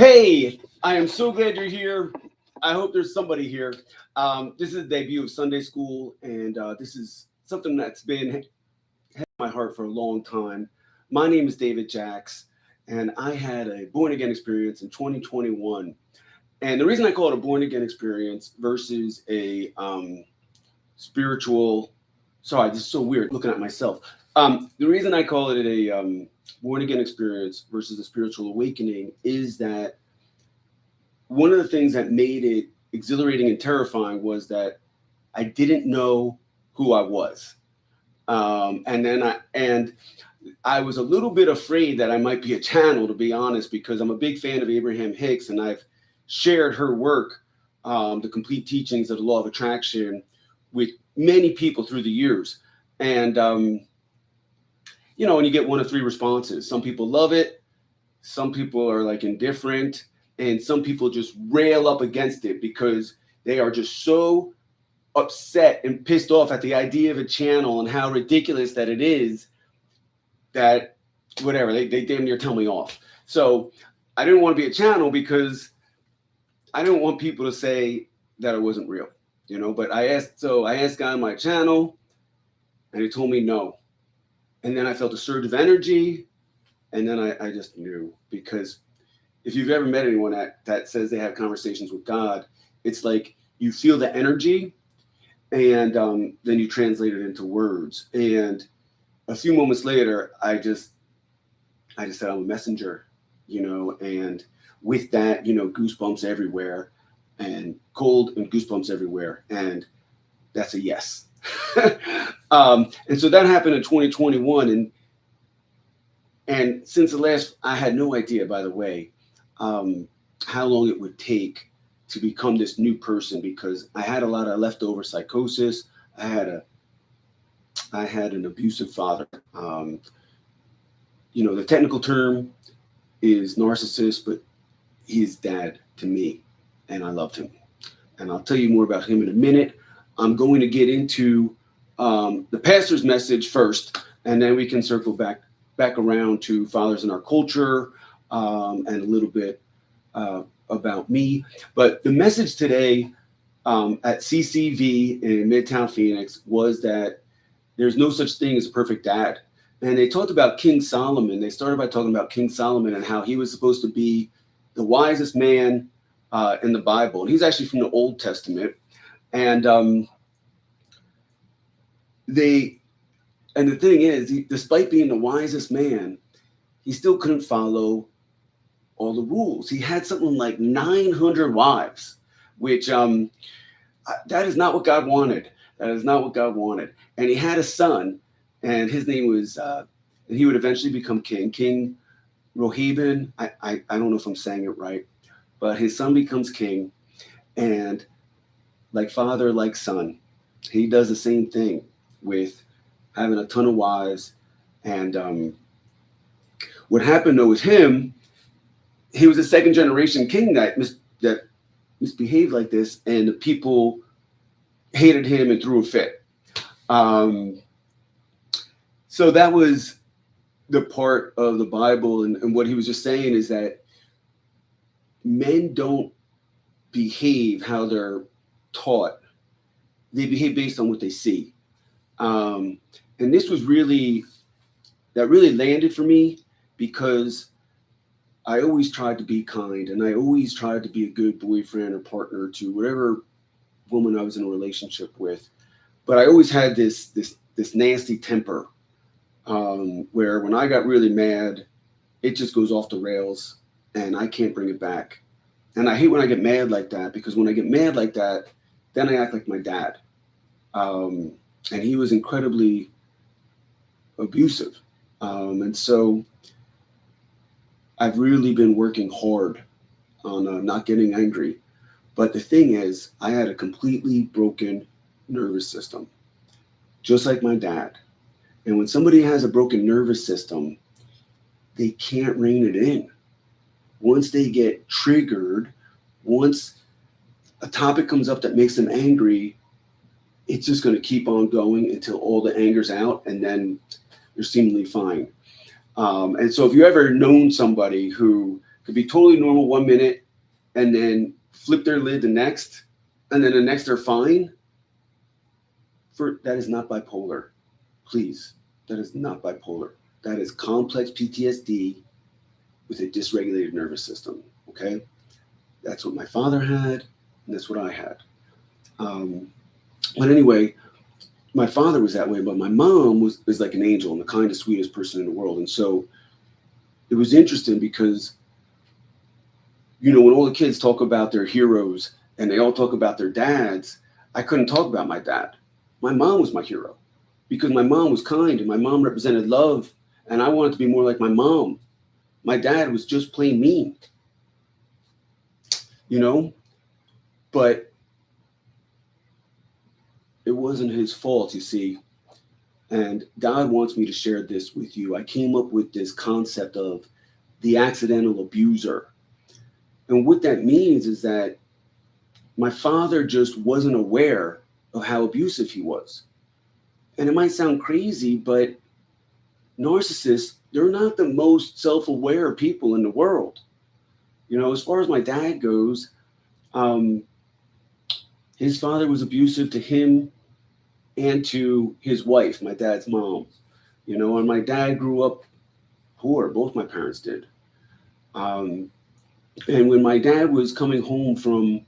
Hey, I am so glad you're here. I hope there's somebody here. This is the debut of Sunday School, and this is something that's been in my heart for a long time. My name is David Jacks, and I had a born again experience in 2021. And the reason I call it a born again experience versus a spiritual, sorry, this is so weird looking at myself. The reason I call it a born again experience versus a spiritual awakening is that one of the things that made it exhilarating and terrifying was that I didn't know who I was. And I was a little bit afraid that I might be a channel, to be honest, because I'm a big fan of Abraham Hicks, and I've shared her work, the complete teachings of the law of attraction, with many people through the years. And and you get one of three responses. Some people love it, some people are like indifferent, and some people just rail up against it because they are just so upset and pissed off at the idea of a channel and how ridiculous that it is that whatever, they damn near tell me off. So I didn't want to be a channel because I didn't want people to say that it wasn't real, but I asked God on my channel, and he told me no. And then I felt a surge of energy, and then I just knew, because if you've ever met anyone that says they have conversations with God, it's like you feel the energy, and then you translate it into words. And a few moments later, I just said I'm a messenger, and with that, goosebumps everywhere, and cold and goosebumps everywhere, and that's a yes. And so that happened in 2021, and since the last, I had no idea, by the way, how long it would take to become this new person, because I had a lot of leftover psychosis. I had an abusive father. The technical term is narcissist, but he's dad to me, and I loved him. And I'll tell you more about him in a minute. I'm going to get into the pastor's message first, and then we can circle back around to fathers in our culture, and a little bit about me. But the message today at CCV in Midtown Phoenix was that there's no such thing as a perfect dad. And they talked about King Solomon. They started by talking about King Solomon and how he was supposed to be the wisest man in the Bible. And he's actually from the Old Testament. And the thing is, despite being the wisest man, he still couldn't follow all the rules. He had something like 900 wives, which that is not what God wanted. That is not what God wanted. And he had a son, and his name was, and he would eventually become King Rohaban. I don't know if I'm saying it right, but his son becomes king, and like father, like son, he does the same thing with having a ton of wives. And what happened though with him, he was a second generation king that misbehaved like this, and the people hated him and threw a fit. So that was the part of the Bible, and what he was just saying is that men don't behave how they're taught. They behave based on what they see. And this was really landed for me, because I always tried to be kind, and I always tried to be a good boyfriend or partner to whatever woman I was in a relationship with. But I always had this nasty temper, where when I got really mad, it just goes off the rails, and I can't bring it back. And I hate when I get mad like that, because when I get mad like that, then I act like my dad. And he was incredibly abusive. And so I've really been working hard on not getting angry. But the thing is, I had a completely broken nervous system, just like my dad. And when somebody has a broken nervous system, they can't rein it in. Once they get triggered, once a topic comes up that makes them angry, it's just going to keep on going until all the anger's out, and then they're seemingly fine. And so if you ever known somebody who could be totally normal 1 minute and then flip their lid the next, and then the next they're fine. That is not bipolar. Please, that is not bipolar. That is complex PTSD with a dysregulated nervous system. Okay, that's what my father had, and that's what I had. But anyway, my father was that way, but my mom was like an angel and the kindest, sweetest person in the world. And so it was interesting because, when all the kids talk about their heroes and they all talk about their dads, I couldn't talk about my dad. My mom was my hero because my mom was kind and my mom represented love, and I wanted to be more like my mom. My dad was just plain mean, but it wasn't his fault, you see. And God wants me to share this with you. I came up with this concept of the accidental abuser. And what that means is that my father just wasn't aware of how abusive he was. And it might sound crazy, but narcissists, they're not the most self-aware people in the world. As far as my dad goes, his father was abusive to him and to his wife, my dad's mom. And my dad grew up poor. Both my parents did. And when my dad was coming home from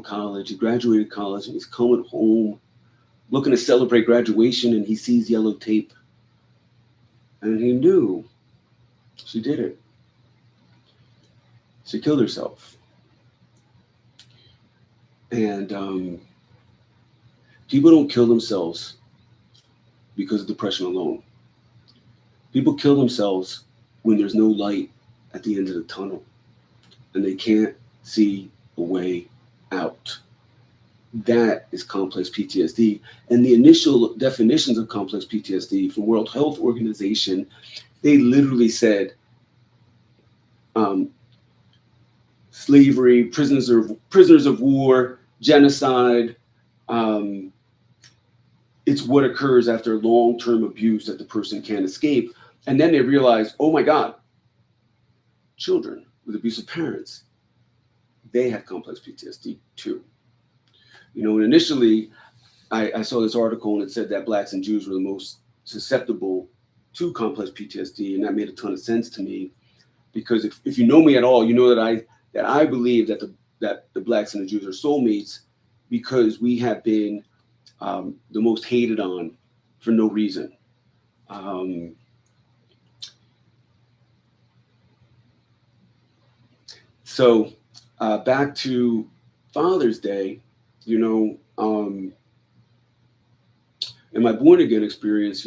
college, he graduated college, and he's coming home looking to celebrate graduation, and he sees yellow tape. And he knew she did it. She killed herself. And people don't kill themselves because of depression alone. People kill themselves when there's no light at the end of the tunnel and they can't see a way out. That is complex PTSD. And the initial definitions of complex PTSD from World Health Organization, they literally said slavery, prisoners of war, genocide. It's what occurs after long-term abuse that the person can't escape. And then they realize, oh my God, children with abusive parents, they have complex PTSD too. And initially I saw this article and it said that Blacks and Jews were the most susceptible to complex PTSD. And that made a ton of sense to me because if you know me at all, you know that I believe that the Blacks and the Jews are soulmates because we have been the most hated on for no reason. So back to Father's Day, in my born again experience,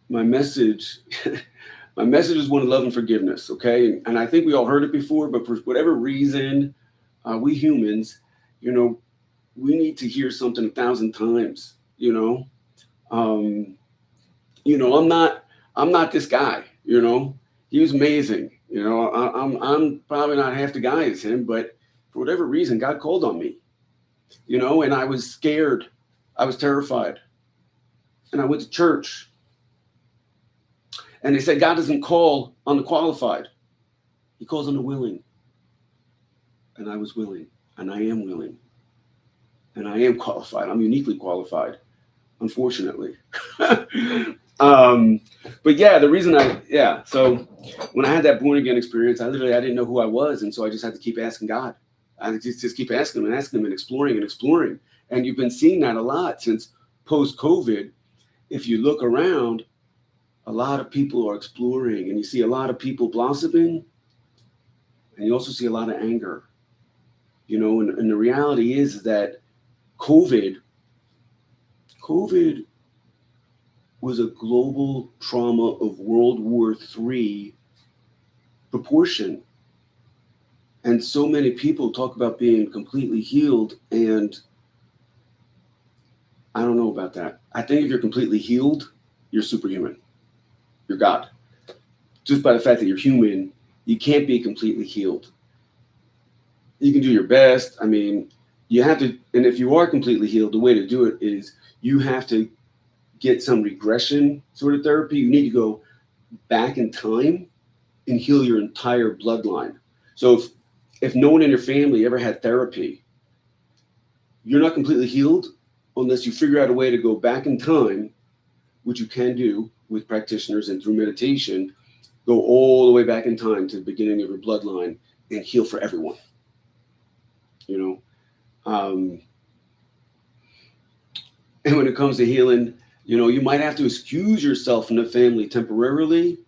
my message is one of love and forgiveness. Okay. And I think we all heard it before, but for whatever reason, we humans, we need to hear something 1,000 times, I'm not this guy, he was amazing. I'm probably not half the guy as him, but for whatever reason, God called on me, and I was scared. I was terrified. And I went to church. And they said, God doesn't call on the qualified. He calls on the willing. And I was willing. And I am willing. And I am qualified. I'm uniquely qualified, unfortunately. But yeah, so when I had that born again experience, I didn't know who I was. And so I just had to keep asking God. I just keep asking him and exploring. And you've been seeing that a lot since post-COVID. If you look around, a lot of people are exploring and you see a lot of people blossoming and you also see a lot of anger, and the reality is that COVID was a global trauma of World War III proportion. And so many people talk about being completely healed. And I don't know about that. I think if you're completely healed, you're superhuman. You're God. Just by the fact that you're human, you can't be completely healed. You can do your best. I mean, you have to, and if you are completely healed, the way to do it is you have to get some regression sort of therapy, you need to go back in time and heal your entire bloodline. So if no one in your family ever had therapy, you're not completely healed unless you figure out a way to go back in time, which you can do with practitioners and through meditation, go all the way back in time to the beginning of your bloodline and heal for everyone. And when it comes to healing, you might have to excuse yourself from the family temporarily,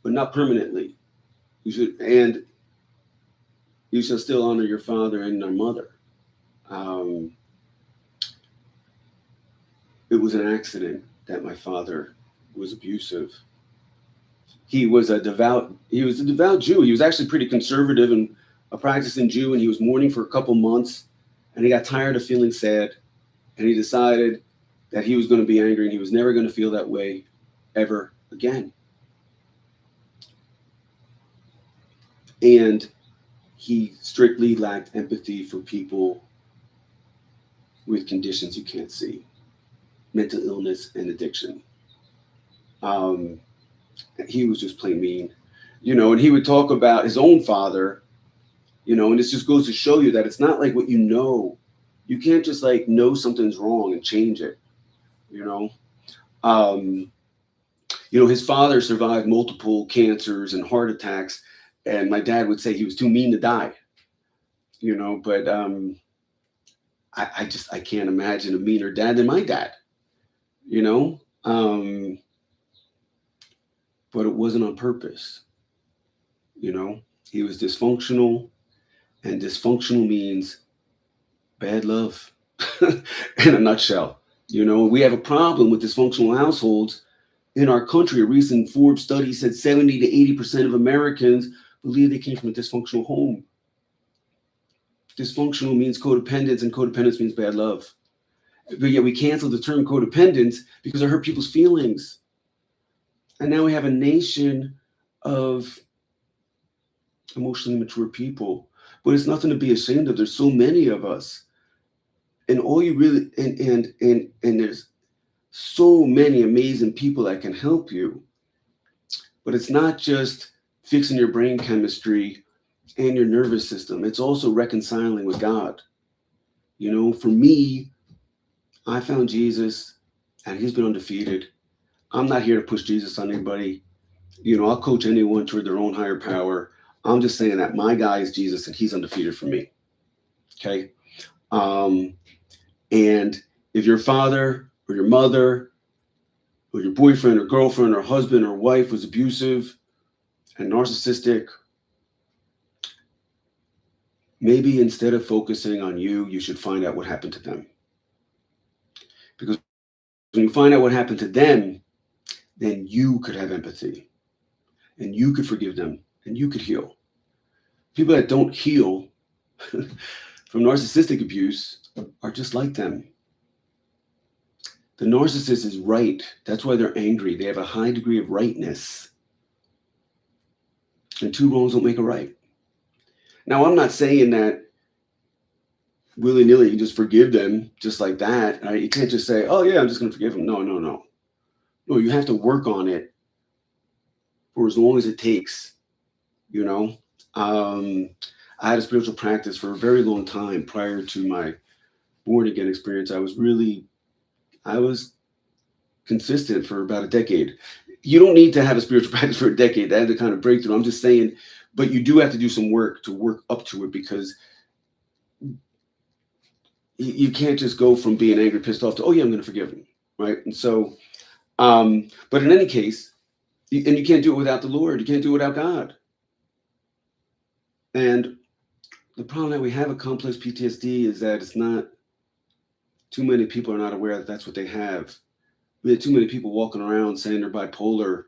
but not permanently. You shall still honor your father and your mother. It was an accident that my father was abusive. He was a devout Jew. He was actually pretty conservative and a practicing Jew, and he was mourning for a couple months, and he got tired of feeling sad, and he decided that he was going to be angry, and he was never going to feel that way ever again. And he strictly lacked empathy for people with conditions you can't see, mental illness and addiction. He was just plain mean, and he would talk about his own father, and this just goes to show you that it's not like what you know. You can't just like know something's wrong and change it, his father survived multiple cancers and heart attacks, and my dad would say he was too mean to die, but I can't imagine a meaner dad than my dad, but it wasn't on purpose. He was dysfunctional, and dysfunctional means bad love in a nutshell. We have a problem with dysfunctional households in our country. A recent Forbes study said 70 to 80% of Americans believe they came from a dysfunctional home. Dysfunctional means codependence, and codependence means bad love. But yet we canceled the term codependence because it hurt people's feelings. And now we have a nation of emotionally mature people. But it's nothing to be ashamed of. There's so many of us. And all you really, and there's so many amazing people that can help you. But it's not just fixing your brain chemistry and your nervous system. It's also reconciling with God. For me, I found Jesus, and he's been undefeated. I'm not here to push Jesus on anybody. I'll coach anyone toward their own higher power. I'm just saying that my guy is Jesus, and he's undefeated for me. Okay? And if your father or your mother or your boyfriend or girlfriend or husband or wife was abusive and narcissistic, maybe instead of focusing on you, you should find out what happened to them. Because when you find out what happened to them, then you could have empathy, and you could forgive them, and you could heal. People that don't heal from narcissistic abuse are just like them. The narcissist is right. That's why they're angry. They have a high degree of rightness. And two wrongs don't make a right. Now, I'm not saying that willy-nilly you just forgive them just like that. Right? You can't just say, oh, yeah, I'm just going to forgive them. No. No, you have to work on it for as long as it takes, I had a spiritual practice for a very long time prior to my born-again experience. I was consistent for about a decade. You don't need to have a spiritual practice for a decade. That had the kind of breakthrough. I'm just saying, but you do have to do some work to work up to it, because you can't just go from being angry, pissed off to, oh yeah, I'm going to forgive him, right? And so, but in any case, and you can't do it without the Lord. You can't do it without God. And the problem that we have with complex PTSD is that it's not, too many people are not aware that that's what they have. We have too many people walking around saying they're bipolar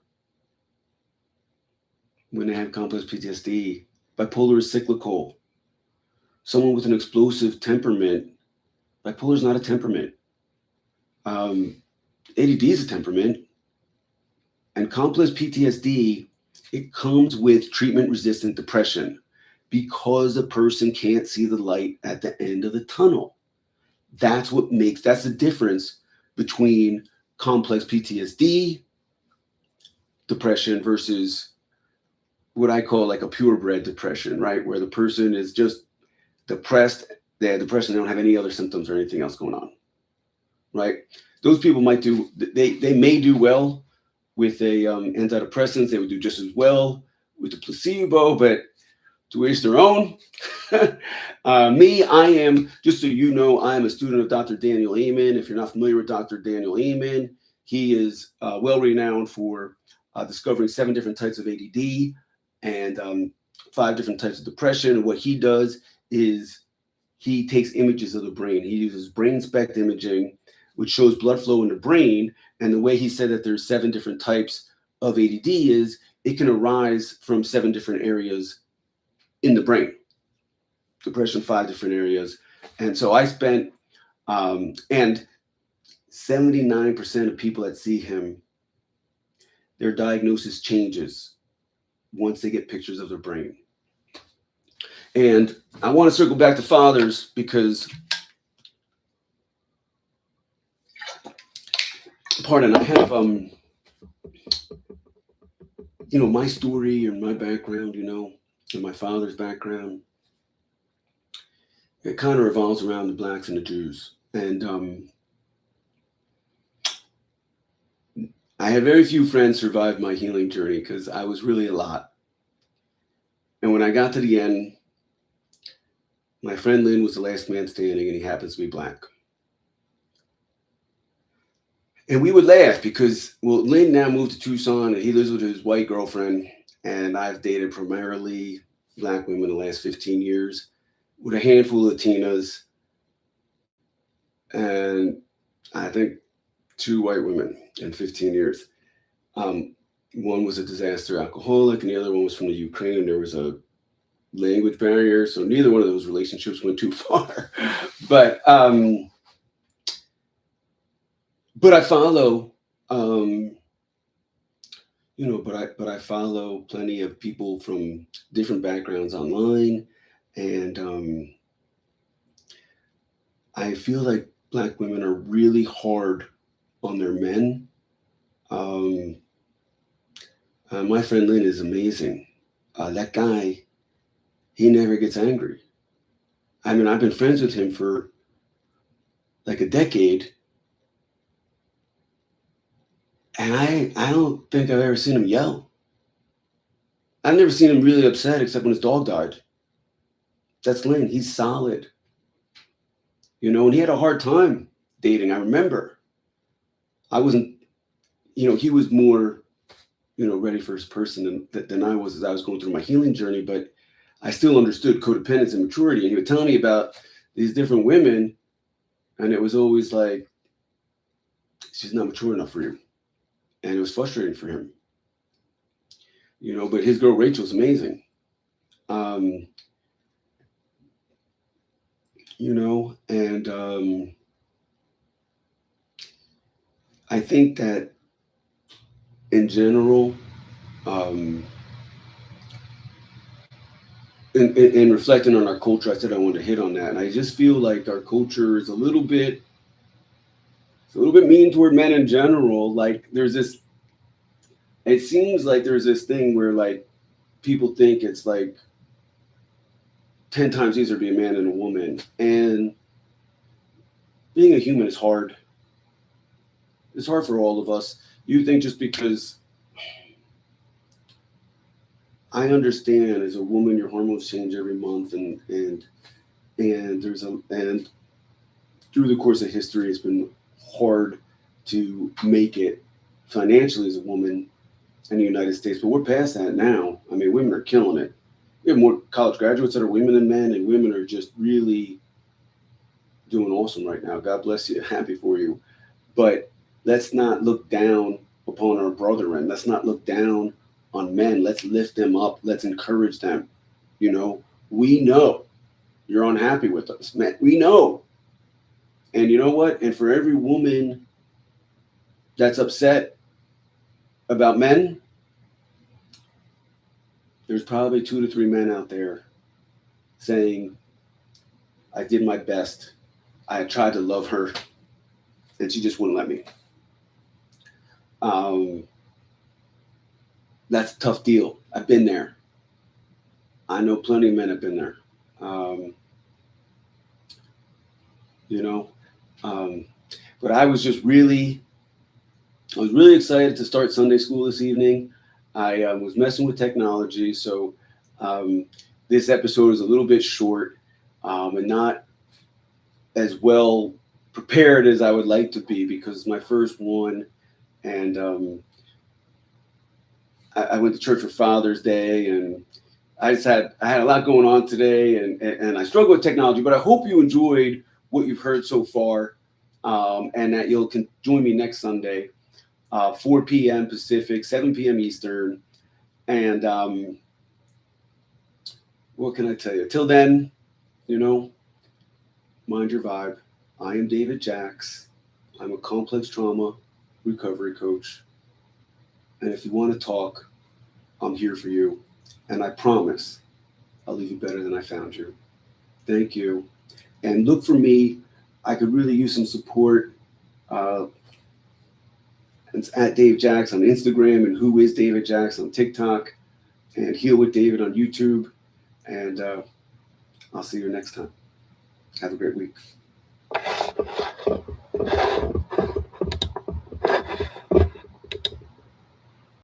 when they have complex PTSD. Bipolar is cyclical. Someone with an explosive temperament, bipolar is not a temperament. ADD is a temperament. And complex PTSD, it comes with treatment-resistant depression because the person can't see the light at the end of the tunnel. That's the difference between complex PTSD depression versus what I call like a purebred depression, right? Where the person is just depressed, they have depression, they don't have any other symptoms or anything else going on, right? Those people might do, they may do well with a antidepressants. They would do just as well with the placebo, but to each their own. Me, I am, just so you know, I am a student of Dr. Daniel Amen. If you're not familiar with Dr. Daniel Amen, he is well renowned for discovering 7 different types of ADD and 5 different types of depression. And what he does is he takes images of the brain. He uses brain SPECT imaging, which shows blood flow in the brain. And the way he said that there's 7 different types of ADD is it can arise from 7 different areas in the brain. Depression, 5 different areas. And so I spent, and 79% of people that see him, their diagnosis changes once they get pictures of their brain. And I want to circle back to fathers because, pardon, I have, my story and my background, and my father's background. It kind of revolves around the blacks and the Jews. And I had very few friends survive my healing journey because I was really a lot. And when I got to the end, my friend Lynn was the last man standing, and he happens to be black. And we would laugh because, Lynn now moved to Tucson, and he lives with his white girlfriend. And I've dated primarily black women the last 15 years with a handful of Latinas. And I think 2 white women in 15 years. One was a disaster alcoholic, and the other one was from the Ukraine, and there was a language barrier. So neither one of those relationships went too far. But I follow, but I follow plenty of people from different backgrounds online, and I feel like black women are really hard on their men. My friend Lynn is amazing. That guy, he never gets angry. I mean, I've been friends with him for like a decade, and I don't think I've ever seen him yell. I've never seen him really upset except when his dog died. That's Lynn. He's solid. And he had a hard time dating. I remember. I wasn't, he was more, ready for his person than I was as I was going through my healing journey. But I still understood codependence and maturity. And he would tell me about these different women. And it was always like, she's not mature enough for you. And it was frustrating for him. But his girl Rachel's amazing. And I think that in general, in reflecting on our culture, I said I wanted to hit on that. And I just feel like our culture is a little bit mean toward men in general. Like it seems like there's this thing where like people think it's like 10 times easier to be a man than a woman. And being a human is hard. It's hard for all of us. You think just because I understand as a woman, your hormones change every month, and through the course of history, it's been hard to make it financially as a woman in the United States. But we're past that now. I mean, women are killing it. We have more college graduates that are women than men, and women are just really doing awesome right now. God bless you. Happy for you. But let's not look down upon our brethren. Let's not look down on men. Let's lift them up. Let's encourage them. We know you're unhappy with us, man. We know. And you know what? And for every woman that's upset about men, there's probably 2 to 3 men out there saying, I did my best. I tried to love her, and she just wouldn't let me. That's a tough deal. I've been there. I know plenty of men have been there. Um, you know, but I was really excited to start Sunday school this evening. I was messing with technology, so um, this episode is a little bit short and not as well prepared as I would like to be because it's my first one, and I went to church for Father's Day, and I had a lot going on today, and I struggle with technology. But I hope you enjoyed what you've heard so far, and that you'll join me next Sunday, 4 p.m. Pacific, 7 p.m. Eastern, and what can I tell you? Till then, mind your vibe. I am David Jacks. I'm a complex trauma recovery coach, and if you want to talk, I'm here for you, and I promise I'll leave you better than I found you. Thank you. And look for me. I could really use some support. It's at Dave Jacks on Instagram and Who is David Jacks on TikTok and Heal with David on YouTube. And I'll see you next time. Have a great week.